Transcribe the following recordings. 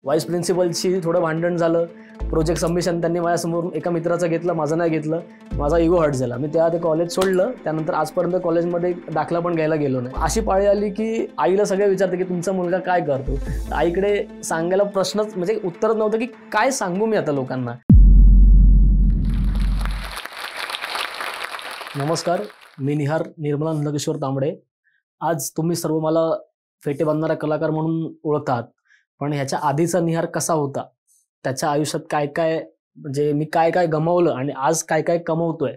Vice प्रिन्सिपलशी थोडं भांडण झालं. प्रोजेक्ट सबमिशन त्यांनी माझ्यासमोर एका मित्राचं घेतलं, माझं नाही घेतलं. माझा इगो हर्ट झाला. मी ते कॉलेज सोडलं. त्यानंतर आजपर्यंत कॉलेजमध्ये दाखला पण घ्यायला गेलो नाही. अशी पाळी आली की आईला सगळे विचारते की तुमचा मुलगा काय करतो. आईकडे सांगायला प्रश्नच म्हणजे उत्तरच नव्हतं की काय सांगू मी आता लोकांना. नमस्कार, मी निहार निर्मला नंदकिशोर तांबडे. आज तुम्ही सर्व मला फेटे बांधणारा कलाकार म्हणून ओळखतात, पण ह्याच्या आधीचा निहार कसा होता, त्याच्या आयुष्यात काय काय म्हणजे मी काय काय गमावलं आणि आज काय काय कमवतोय,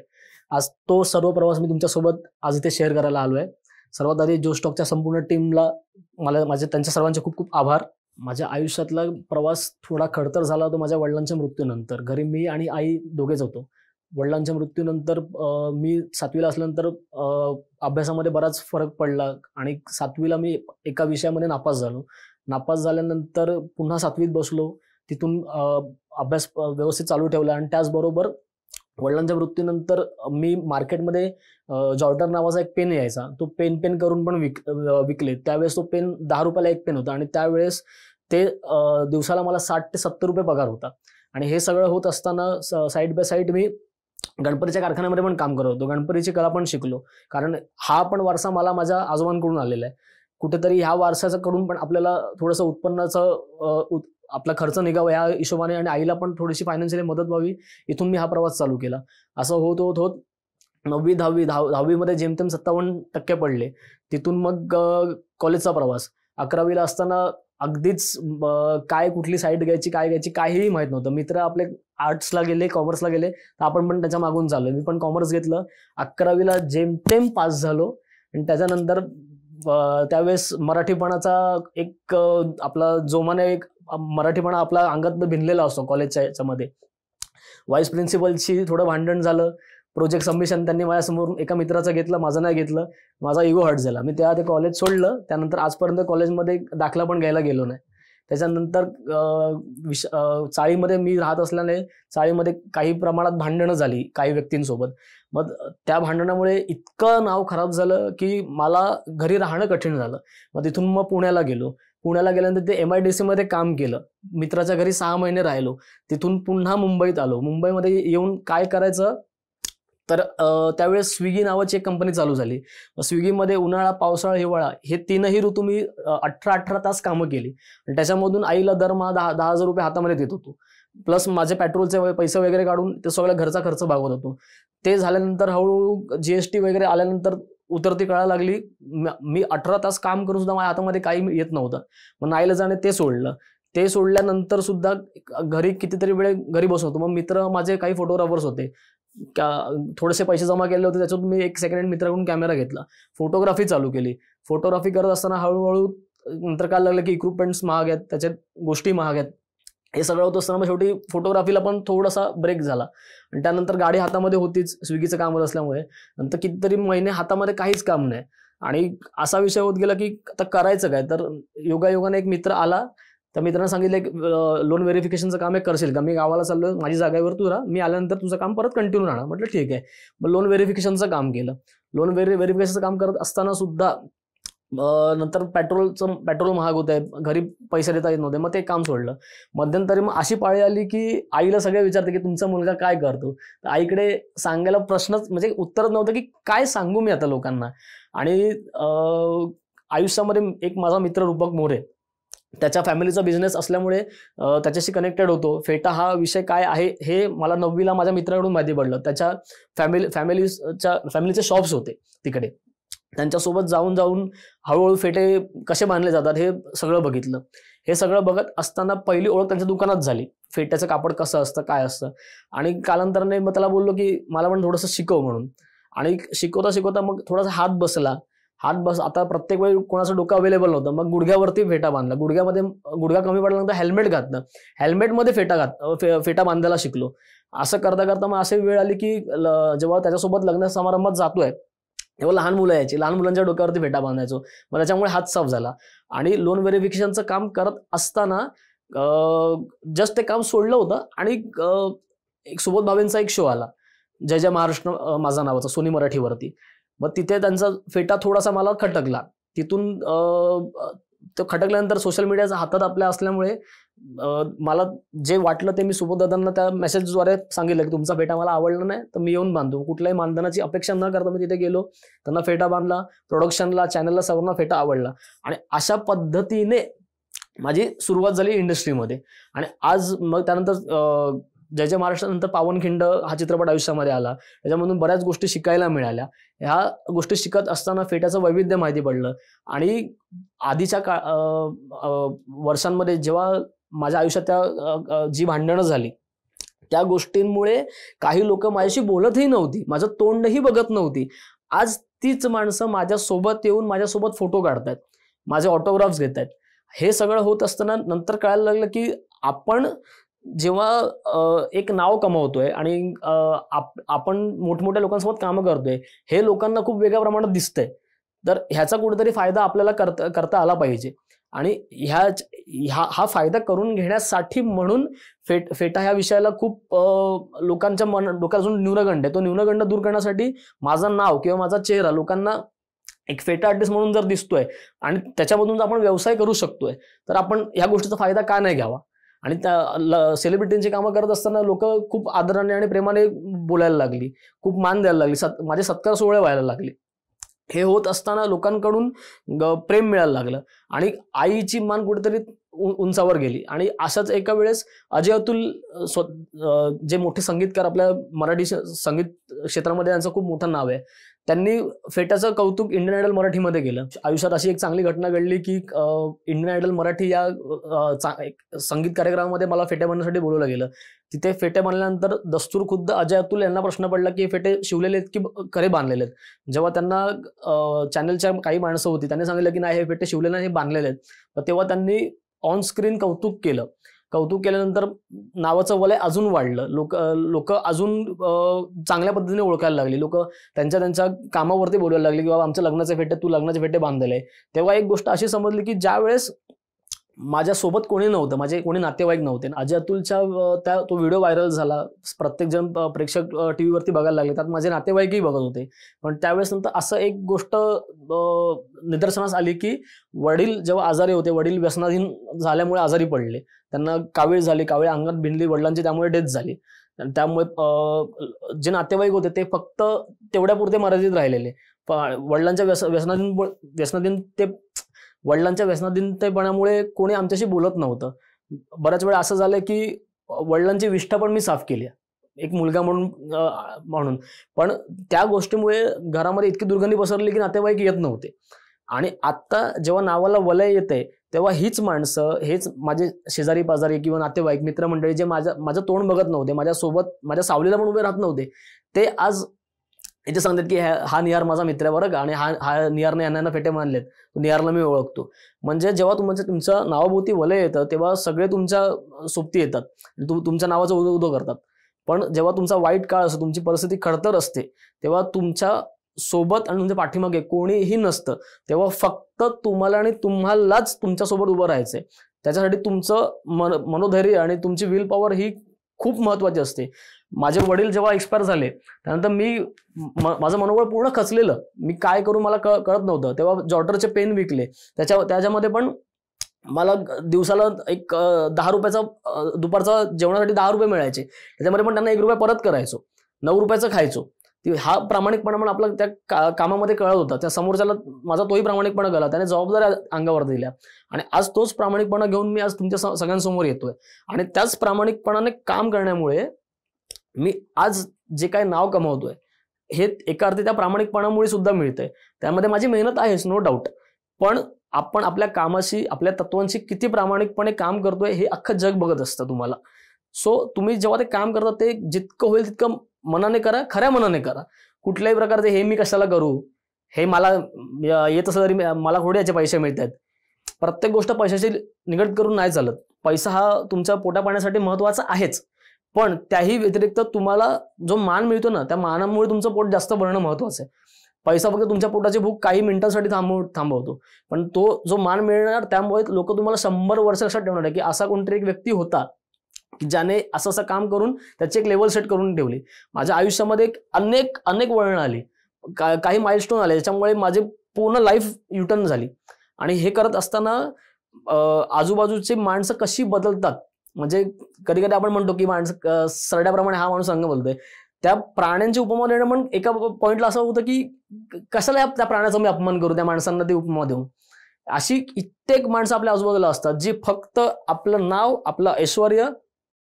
आज तो सर्व प्रवास मी तुमच्यासोबत आज इथे शेअर करायला आलोय. सर्वात आधी जोश टॉकच्या संपूर्ण टीमला माझे त्यांच्या सर्वांचे खूप खूप आभार. माझ्या आयुष्यातला प्रवास थोडा खडतर झाला तो माझ्या वडिलांच्या मृत्यूनंतर. घरी मी आणि आई दोघेच होतो. वडिलांच्या मृत्यूनंतर मी 7वीला असल्यानंतर अभ्यासामध्ये बराच फरक पडला आणि 7वीला मी एका विषयामध्ये नापास झालो. नापास झाल्यानंतर पुन्हा 7वीत बसलो. तिथून अभ्यास व्यवस्थित चालू ठेवला आणि त्याचबरोबर वडिलांच्या मृत्यूनंतर मी मार्केटमध्ये जॉर्डन नावाचा एक पेन यायचा. तो पेन करून पण विकले. त्यावेळेस तो पेन 10 रुपयाला एक पेन होता आणि त्यावेळेस ते दिवसाला मला 60 ते 70 रुपये पगार होता. आणि हे सगळं होत असताना साईड बाय साईड मी गणपतीच्या कारखान्यामध्ये पण काम करत होतो. गणपतीची कला पण शिकलो, कारण हा पण वारसा मला माझ्या आजोबांकडून आलेला आहे. कुठेतरी ह्या वारसाचं कडून पण आपल्याला थोडंसं उत्पन्नाचं आपला खर्च निघावा या हिशोबाने आणि आईला पण थोडीशी फायनान्शियली मदत व्हावी, इथून मी हा प्रवास चालू केला. असं होत होत होत 9वी 10वीमध्ये जेमतेम 57% पडले. तिथून मग कॉलेजचा प्रवास. 11वीला असताना अगदीच काय कुठली साईड घ्यायची काय घ्यायची काहीही माहीत नव्हतं. मित्र आपले आर्ट्सला गेले, कॉमर्सला गेले, तर आपण पण त्याच्या मागून चाललो. मी पण कॉमर्स घेतलं. 11वीला जेमतेम पास झालो आणि त्याच्यानंतर त्यावेळेस मराठीपणाचा एक आपला जोमाने एक मराठीपणा आपला अंगात भिनलेला असतो कॉलेजच्या याच्यामध्ये. व्हाईस प्रिन्सिपलशी थोडं भांडण झालं. प्रोजेक्ट सबमिशन त्यांनी माझ्यासमोर एका मित्राचं घेतलं, माझं नाही घेतलं. माझा इगो हर्ट झाला. मी ते कॉलेज सोडलं. त्यानंतर आजपर्यंत कॉलेजमध्ये दाखला पण घ्यायला गेलो नाही. त्याच्यानंतर चाळीमध्ये मी राहत असल्याने चाळीमध्ये काही प्रमाणात भांडणं झाली काही व्यक्तींसोबत. मग त्या भांडणामुळे इतकं नाव खराब झालं की मला घरी राहणं कठीण झालं. मग तिथून मग पुण्याला गेलो. पुण्याला गेल्यानंतर ते MIDC मध्ये काम केलं. मित्राच्या घरी 6 महिने राहिलो. तिथून पुन्हा मुंबईत आलो. मुंबईमध्ये येऊन काय करायचं तर त्यावेळेस स्विगी नावाची एक कंपनी चालू झाली. स्विगीमध्ये उन्हाळा, पावसाळा, हिवाळा हे 3ही ऋतू मी 18 तास कामं केली आणि त्याच्यामधून आईला दरमहा 10,000 रुपये हातामध्ये देत होतो. प्लस माझे पेट्रोलचे पैसे वगैरे काढून ते सगळं घरचा खर्च भागवत होतो. ते झाल्यानंतर हळूहळू GST वगैरे आल्यानंतर उतरती कळायला लागली. मी 18 तास काम करून सुद्धा माझ्या हातामध्ये काही येत नव्हतं. मग नाईलाजाने ते सोडलं. ते सोडल्यानंतर सुद्धा घरी कितीतरी वेळ घरी बसत होतो. मग मित्र माझे काही फोटोग्राफर्स होते. थोडेसे पैसे जमा केले होते, त्याच्यातून मी एक सेकंड हँड मित्राकडून कॅमेरा घेतला. फोटोग्राफी चालू केली. फोटोग्राफी करत असताना हळूहळू नंतर काय लागलं की इक्विपमेंट्स महाग आहेत, त्याच्यात गोष्टी महाग आहेत. हे सगळं होत असताना मग शेवटी फोटोग्राफीला पण थोडासा ब्रेक झाला आणि त्यानंतर गाडी हातामध्ये होतीच स्विगीचं काम असल्यामुळे. नंतर कितीतरी महिने हातामध्ये काहीच काम नाही आणि असा विषय होत गेला की आता करायचं काय. तर योगायोगाने एक मित्र आला. त्या मित्रानं सांगितलं लोन व्हेरिफिकेशनचं काम आहे, करशील का? मी गावाला चाललो, माझी जागेवर तू राहा, मी आल्यानंतर तुझं काम परत कंटिन्यू राहणार. म्हटलं ठीक आहे. मग लोन व्हेरिफिकेशनचं काम केलं. लोन व्हेरिफिकेशनचं काम करत असताना सुद्धा नंतर पेट्रोल महाग होत आहे, घरी पैसे देता येत नव्हते. मग ते काम सोडलं. मध्यंतरी मग अशी पाळी आली की आईला सगळे विचारते की तुमचा मुलगा काय करतो. तर आईकडे सांगायला प्रश्नच म्हणजे उत्तरच नव्हतं की काय सांगू मी आता लोकांना. आणि आयुष्यामध्ये एक माझा मित्र रूपक मोरे, त्याच्या फॅमिलीचा बिझनेस असल्यामुळे त्याच्याशी कनेक्टेड होतो. फेटा हा विषय काय आहे हे मला 9वीला माझ्या मित्राकडून माहिती पडलं. त्याच्या फॅमिलीचे शॉप्स होते तिकडे. त्यांच्यासोबत जाऊन हळूहळू फेटे कसे बांधले जातात हे सगळं बघितलं. हे सगळं बघत असताना पहिली ओळख त्यांच्या दुकानात झाली. फेट्याचं कापड कसं असतं, काय असतं. आणि कालांतराने मग त्याला बोललो की मला पण थोडंसं शिकव म्हणून. आणि शिकवता मग थोडासा हात बसला. आता प्रत्येक वेळी कोणाचं डोकं अवेलेबल नव्हतं. मग गुडघ्यावरती फेटा बांधला. गुडघा कमी पडल्यानंतर हेल्मेट घातलं. हेल्मेटमध्ये फेटा बांधायला शिकलो. असं करता मग अशी वेळ आली की जेव्हा त्याच्यासोबत लग्न समारंभात जातोय तेव्हा लहान मुलं यायची. लहान मुलांच्या डोक्यावरती फेटा बांधायचो. मग त्याच्यामुळे हात साफ झाला. आणि लोन व्हेरिफिकेशनचं काम करत असताना जस्ट ते काम सोडलं होतं आणि एक सुबोध भावेंचा एक शो आला, जय जय महाराष्ट्र माझा नावाचा, सोनी मराठीवरती. मग तिथे त्यांचा फेटा थोडासा मला खटकला. तिथून तो खटकल्यानंतर सोशल मीडियाचा हातात आपल्या असल्यामुळे मला जे वाटलं ते मी सुबोधदादांना त्या मेसेजद्वारे सांगितलं की तुमचा फेटा मला आवडला नाही तर मी येऊन बांधतो. कुठल्याही मानधनाची अपेक्षा न करता मी तिथे गेलो, त्यांना फेटा बांधला, प्रोडक्शनला, चॅनलला सर्वांना फेटा आवडला आणि अशा पद्धतीने माझी सुरुवात झाली इंडस्ट्रीमध्ये. आणि आज मग त्यानंतर जय जय महाराष्ट्रानंतर पावनखिंड हा चित्रपट आयुष्यामध्ये आला, त्याच्यामधून बऱ्याच गोष्टी शिकायला मिळाल्या. ह्या गोष्टी शिकत असताना फेट्याचं वैविध्य माहिती पडलं आणि आधीच्या वर्षांमध्ये जेव्हा माझ्या आयुष्यात त्या जी भांडणं झाली त्या गोष्टींमुळे काही लोक माझ्याशी बोलतही नव्हती, माझं तोंडही बघत नव्हती. आज तीच माणसं माझ्यासोबत येऊन माझ्यासोबत फोटो काढतायत, माझे ऑटोग्राफ्स घेत आहेत. हे सगळं होत असताना नंतर कळायला लागलं की आपण जेव्हा एक नाव कमवतोय आणि आपण मोठमोठ्या लोकांसोबत कामं करतोय, हे लोकांना खूप वेगळ्या प्रमाणात दिसतंय. तर ह्याचा कुठेतरी फायदा आपल्याला करता आला पाहिजे. आणि हा फायदा करून घेण्यासाठी म्हणून फेटा ह्या विषयाला खूप लोकांच्या डोक्यात अजून न्यूनगंड आहे. तो न्यूनगंड दूर करण्यासाठी माझं नाव किंवा माझा चेहरा लोकांना एक फेटा आर्टिस्ट म्हणून जर दिसतोय आणि त्याच्यामधून आपण व्यवसाय करू शकतोय, तर आपण ह्या गोष्टीचा फायदा का नाही घ्यावा. आणि त्या सेलिब्रिटींची कामं करत असताना लोक खूप आदराने आणि प्रेमाने बोलायला लागली, खूप मान द्यायला लागली, माझे सत्कार सोहळे व्हायला लागले. हे होत असताना लोकांकडून प्रेम मिळायला लागलं आणि आईची मान कुठेतरी उंचावर गेली. आणि अशाच एका वेळेस अजय अतुल जे मोठे संगीतकार आपल्या मराठी संगीत क्षेत्रामध्ये यांचं खूप मोठं नाव आहे, त्यांनी फेट्याचं कौतुक इंडियन आयडल मराठीमध्ये केलं. आयुष्यात अशी एक चांगली घटना घडली की इंडियन आयडल मराठी या संगीत कार्यक्रमामध्ये मला फेटे बांधण्यासाठी बोलवलं गेलं. तिथे फेटे बांधल्यानंतर दस्तूर खुद्द अजय अतुल यांना प्रश्न पडला की फेटे शिवलेले आहेत की खरे बांधलेले आहेत. जेव्हा त्यांना चॅनलच्या काही माणसं होती त्यांनी सांगितलं की नाही हे फेटे शिवलेले नाही, हे बांधलेले आहेत. तेव्हा त्यांनी ऑन स्क्रीन कौतुक केलं. कौतुक केल्यानंतर नावाचं वलय अजून वाढलं, लोक अजून चांगल्या पद्धतीने ओळखायला लागली. लोक त्यांच्या कामावरती बोलायला लागले की बाबा आमच्या लग्नाचे फेटे, तू लग्नाचे फेटे बांधलेले. तेव्हा एक गोष्ट अशी समजली की ज्या वेळेस माझ्यासोबत कोणी नव्हतं, माझे कोणी नातेवाईक नव्हते, अजय अतुलच्या तो व्हिडिओ व्हायरल झाला, प्रत्येक जण प्रेक्षक टीव्हीवरती बघायला लागले, त्यात माझे नातेवाईकही बघत होते. पण त्यावेळेस नंतर असं एक गोष्ट निदर्शनास आली की वडील जेव्हा आजारी होते, वडील व्यसनाधीन झाल्यामुळे आजारी पडले, त्यांना कावीळ झाली, कावीळ अंगात भिनली, वडिलांची त्यामुळे डेथ झाली. त्यामुळे जे नातेवाईक होते ते फक्त तेवढ्यापुरते मर्यादित राहिलेले. वडिलांच्या व्यसनाधीनतेपणामुळे कोणी आमच्याशी बोलत नव्हतं. बऱ्याच वेळा असं झालं की वडिलांची विष्ठा पण मी साफ केली एक मुलगा म्हणून. पण त्या गोष्टीमुळे घरामध्ये इतकी दुर्गंधी पसरली की नातेवाईक येत नव्हते. आणि आता जेव्हा नावाला वलय येते तेव्हा हीच माणसं, हेच माझे शेजारी पाजारी किंवा नातेवाईक मित्रमंडळी जे माझं तोंड बघत नव्हते, माझ्यासोबत माझ्या सावलीला पण उभे राहत नव्हते, ते आज इथे सांगतात की हा निहार माझा मित्र आहे बरं का, आणि हा निहारने यांना फेटे मानलेत, निहारला मी ओळखतो. म्हणजे जेव्हा तुमच्या नावाभोवती वलय येतं तेव्हा सगळे तुमच्या सोबती येतात, तुमच्या नावाचं उदो उदो करतात. पण जेव्हा तुमचा वाईट काळ असतो, तुमची परिस्थिती खडतर असते, तेव्हा तुमच्या सोबत आणि तुमच्या पाठीमागे कोणीही नसतं. तेव्हा फक्त तुम्हाला आणि तुम्हालाच तुमच्यासोबत उभं राहायचंय. त्याच्यासाठी तुमचं मनोधैर्य आणि तुमची विल पॉवर ही खूप महत्वाची असते. माझे वडील जेव्हा एक्सपायर झाले त्यानंतर माझं मनोबळ पूर्ण खचलेलं, मी काय करू मला कळत नव्हतं. तेव्हा जॉर्टरचे पेन विकले, त्याच्यामध्ये पण मला दिवसाला एक 10 रुपयाचा दुपारचा जेवणासाठी 10 रुपये मिळायचे, त्याच्यामध्ये पण त्यांना 1 रुपया परत करायचो, 9 रुपयाचं खायचो. हा प्रामाणिकपणा पण आपला त्या कामामध्ये कळत होता. त्या समोरच्याला माझा तोही प्रामाणिकपणा कळला, त्याने जबाबदाऱ्या अंगावर दिल्या आणि आज तोच प्रामाणिकपणा घेऊन मी आज तुमच्या सगळ्यांसमोर येतोय. आणि त्याच प्रामाणिकपणाने काम करण्यामुळे मी आज जे काही नाव कमवतोय हे एका अर्थी त्या प्रामाणिकपणामुळे सुद्धा मिळतंय. त्यामध्ये माझी मेहनत आहेच, नो डाऊट. पण आपण आपल्या कामाशी, आपल्या तत्वांशी किती प्रामाणिकपणे काम करतोय हे अख्खं जग बघत असतं तुम्हाला. सो तुम्ही जेव्हा ते काम करता ते जितकं होईल तितकं मनाने करा, खऱ्या मनाने करा. कुठल्याही प्रकारचे हे मी कशाला करू, हे मला येत असं तरी मला थोडे याचे पैसे मिळतात, प्रत्येक गोष्ट पैशाशी निगडीत करून नाही चालत. पैसा हा तुमच्या पोटा पाण्यासाठी महत्वाचा आहेच, पण त्याही व्यतिरिक्त तुम्हाला जो मान मिळतो ना, त्या मानामुळे तुमचं पोट जास्त भरणं महत्वाचं आहे. पैसा फक्त तुमच्या पोटाची भूक काही मिनिटांसाठी थांबवतो, पण तो जो मान मिळणार त्यामुळे लोक तुम्हाला 100 वर्ष लक्षात ठेवणार आहे की असा कोणतरी एक व्यक्ती होता ज्याने असं काम करून त्याची एक लेवल सेट करून ठेवली. माझ्या आयुष्यामध्ये अनेक वळण आली, काही माइलस्टोन आले, ज्याच्यामुळे माझी पूर्ण लाईफ युटर्न झाली. आणि हे करत असताना आजूबाजूची माणसं कशी बदलतात, म्हणजे कधी कधी आपण म्हणतो की माणसं सरड्याप्रमाणे हा माणूस अंग बोलतोय, त्या प्राण्यांची उपमा देणं पण एका पॉइंटला असं होतं की कशाला त्या प्राण्याचा मी अपमान करू, त्या माणसांना ती उपमा देऊ. अशी कित्येक माणसं आपल्या आजूबाजूला असतात जी फक्त आपलं नाव, आपलं ऐश्वर्य,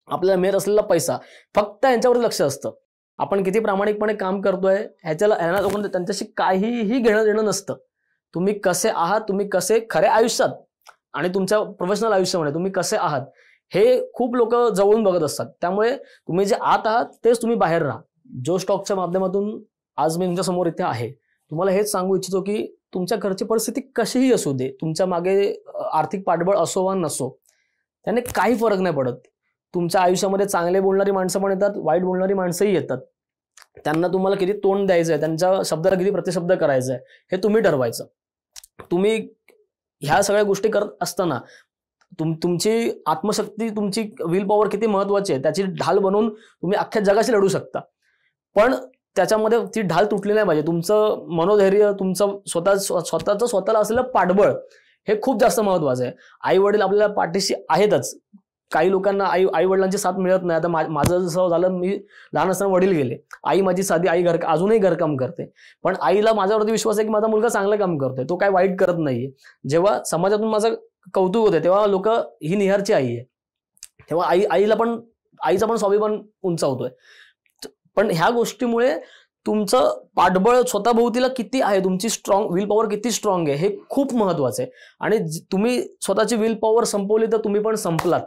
आपल्याला मिळत असलेला पैसा, फक्त यांच्यावर लक्ष असतं. आपण किती प्रामाणिकपणे काम करतोय ह्याला लोकांना त्यांच्याशी काहीही घेणं देणं नसतं. तुम्ही कसे आहात, तुम्ही कसे खऱ्या आयुष्यात आणि तुमच्या प्रोफेशनल आयुष्यामध्ये तुम्ही कसे आहात हे खूप लोक जवळून बघत असतात. त्यामुळे तुम्ही जे आत आहात तेच तुम्ही बाहेर राहा. जो स्टॉकच्या माध्यमातून आज मी तुमच्या समोर इथे आहे, तुम्हाला हेच सांगू इच्छितो की तुमच्या घरची परिस्थिती कशीही असू दे, तुमच्या मागे आर्थिक पाठबळ असो वा नसो, त्याने काही फरक नाही पडत. तुमच्या आयुष्यामध्ये चांगले बोलणारी माणसं पण येतात, वाईट बोलणारी माणसंही येतात. त्यांना तुम्हाला किती तोंड द्यायचंय, त्यांच्या शब्दाला किती प्रतिशब्द करायचंय हे तुम्ही ठरवायचं. तुम्ही ह्या सगळ्या गोष्टी करत असताना तुमची आत्मशक्ती, तुमची विल पॉवर किती महत्वाची आहे त्याची ढाल बनवून तुम्ही अख्ख्या जगाशी लढू शकता. पण त्याच्यामध्ये ती ढाल तुटली नाही पाहिजे. तुमचं मनोधैर्य, तुमचं स्वतःला असलेलं पाठबळ हे खूप जास्त महत्वाचं आहे. आई वडील आपल्याला पाठीशी आहेतच. काही लोकांना आई वडिलांची साथ मिळत नाही. आता माझं जसं झालं, मी लहान असताना वडील गेले, आई माझी साधी, आई अजूनही घरकाम करते, पण आईला माझ्यावरती विश्वास आहे की माझा मुलगा चांगलं काम करतोय, तो काय वाईट करत नाहीये. जेव्हा समाजातून माझं कौतुक होते तेव्हा लोक ही निहारची आई आहे, तेव्हा आईचा पण स्वाभिमान उंचावतोय. पण ह्या गोष्टीमुळे तुमचं पाठबळ स्वतःभोवतीला किती आहे, तुमची विल पॉवर किती स्ट्रॉंग आहे हे खूप महत्वाचं आहे. आणि तुम्ही स्वतःची विल पॉवर संपवली तर तुम्ही पण संपलात.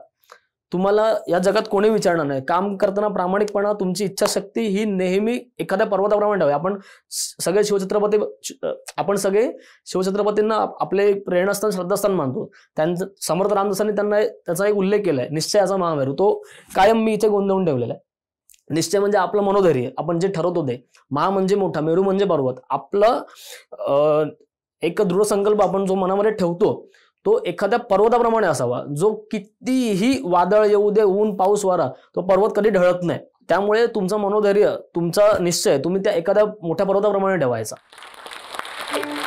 तुम्हाला या जगात कोणी विचारणार नाही. काम करताना प्रामाणिकपणा, तुमची इच्छाशक्ती ही नेहमी एखाद्या पर्वताप्रमाणे ठेवा. आपण सगळे शिवछत्रपतींना आपले प्रेरणास्थान, श्रद्धास्थान मानतो. त्यांचं समर्थ रामदासांनी त्यांना त्याचा एक उल्लेख केलाय, निश्चयाचा महामेरू. तो कायम मी इथे गोंधळून ठेवलेला आहे. निश्चय म्हणजे आपलं मनोधैर्य, आपण जे ठरवतो ते. महा म्हणजे मोठा, मेरू म्हणजे पर्वत. आपलं एक दृढ संकल्प आपण जो मनामध्ये ठेवतो तो एखाद्या पर्वताप्रमाणे असावा, जो कितीही वादळ येऊ दे, ऊन पाऊस वारा, तो पर्वत कधी ढळत नाही. त्यामुळे तुमचं मनोधैर्य, तुमचा निश्चय तुम्ही त्या एखाद्या मोठ्या पर्वताप्रमाणे ठेवायचा.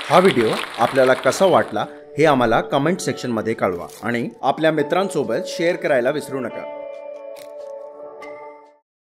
हा व्हिडिओ आपल्याला कसा वाटला हे आम्हाला कमेंट सेक्शनमध्ये कळवा आणि आपल्या मित्रांसोबत शेअर करायला विसरू नका.